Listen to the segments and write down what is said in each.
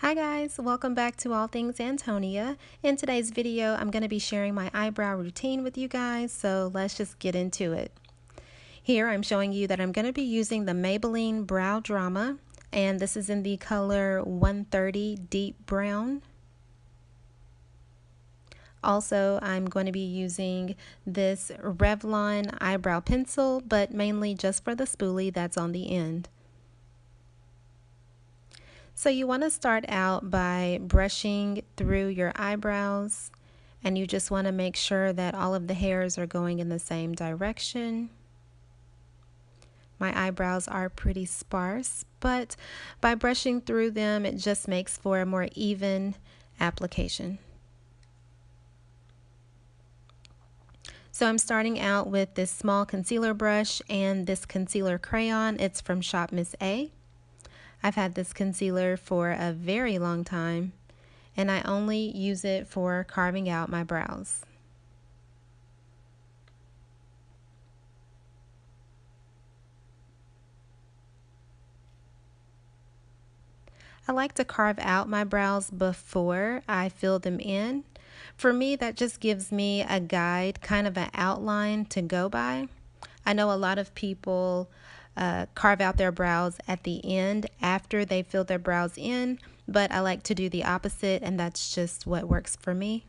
Hi guys, welcome back to All Things Antonia. In today's video, I'm going to be sharing my eyebrow routine with you guys, so let's just get into it. Here I'm showing you that I'm going to be using the Maybelline Brow Drama, and this is in the color 130 Deep Brown. Also, I'm going to be using this Revlon eyebrow pencil, but mainly just for the spoolie that's on the end. So you want to start out by brushing through your eyebrows, and you just want to make sure that all of the hairs are going in the same direction. My eyebrows are pretty sparse, but by brushing through them, it just makes for a more even application. So I'm starting out with this small concealer brush and this concealer crayon. It's from Shop Miss A. I've had this concealer for a very long time, and I only use it for carving out my brows. I like to carve out my brows before I fill them in. For me, that just gives me a guide, kind of an outline to go by. I know a lot of people carve out their brows at the end after they fill their brows in, but I like to do the opposite, and that's just what works for me.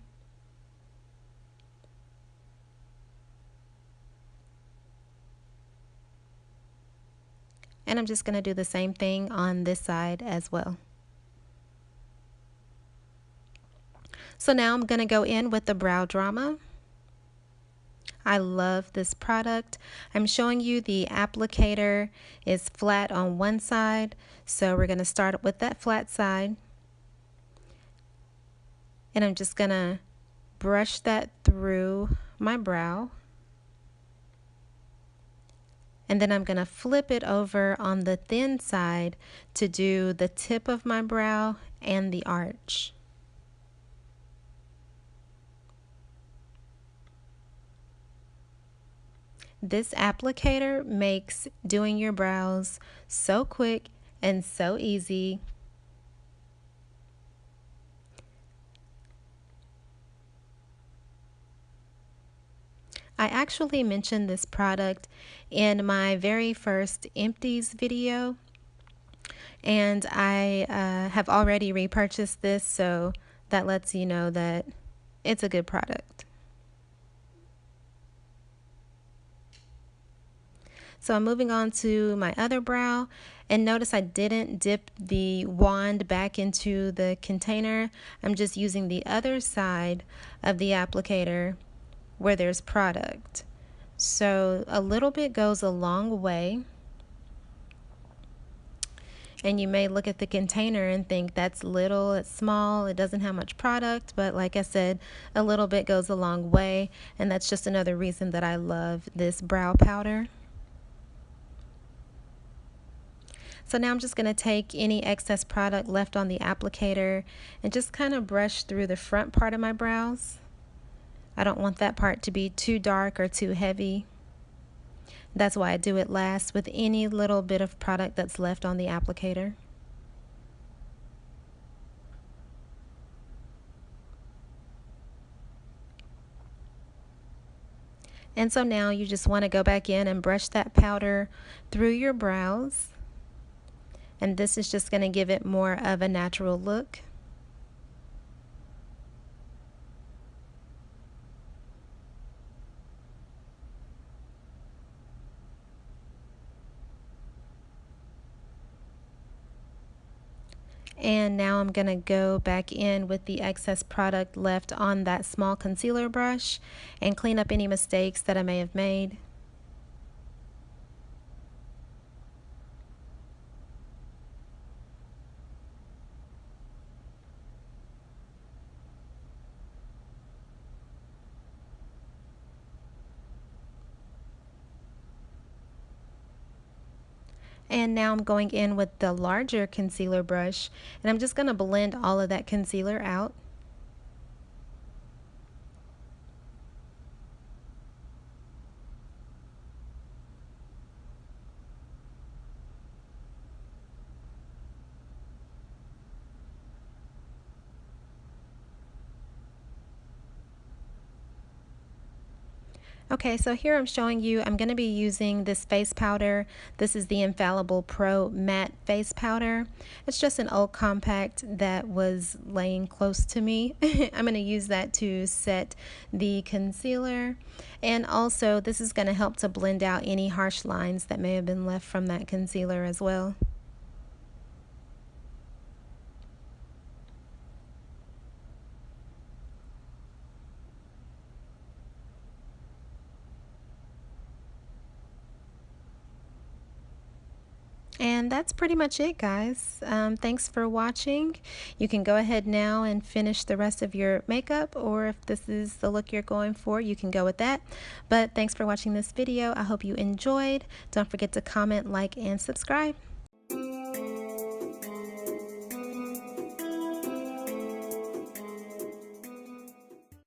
And I'm just going to do the same thing on this side as well. So now I'm going to go in with the Brow Drama. I love this product. I'm showing you the applicator is flat on one side, so we're going to start with that flat side. And I'm just going to brush that through my brow. And then I'm going to flip it over on the thin side to do the tip of my brow and the arch. This applicator makes doing your brows so quick and so easy. I actually mentioned this product in my very first empties video, and I have already repurchased this, so that lets you know that it's a good product. So I'm moving on to my other brow, and notice I didn't dip the wand back into the container. I'm just using the other side of the applicator where there's product. So a little bit goes a long way. And you may look at the container and think that's little, it's small, it doesn't have much product, but like I said, a little bit goes a long way, and that's just another reason that I love this brow powder. So now I'm just going to take any excess product left on the applicator and just kind of brush through the front part of my brows. I don't want that part to be too dark or too heavy. That's why I do it last with any little bit of product that's left on the applicator. And so now you just want to go back in and brush that powder through your brows. And this is just going to give it more of a natural look. And now I'm going to go back in with the excess product left on that small concealer brush and clean up any mistakes that I may have made. And now I'm going in with the larger concealer brush, and I'm just going to blend all of that concealer out. Okay, so here I'm showing you, I'm going to be using this face powder. This is the Infallible Pro Matte Face Powder. It's just an old compact that was laying close to me. I'm going to use that to set the concealer. And also, this is going to help to blend out any harsh lines that may have been left from that concealer as well. And that's pretty much it, guys. Thanks for watching. You can go ahead now and finish the rest of your makeup, or if this is the look you're going for, you can go with that. But thanks for watching this video. I hope you enjoyed. Don't forget to comment, like, and subscribe.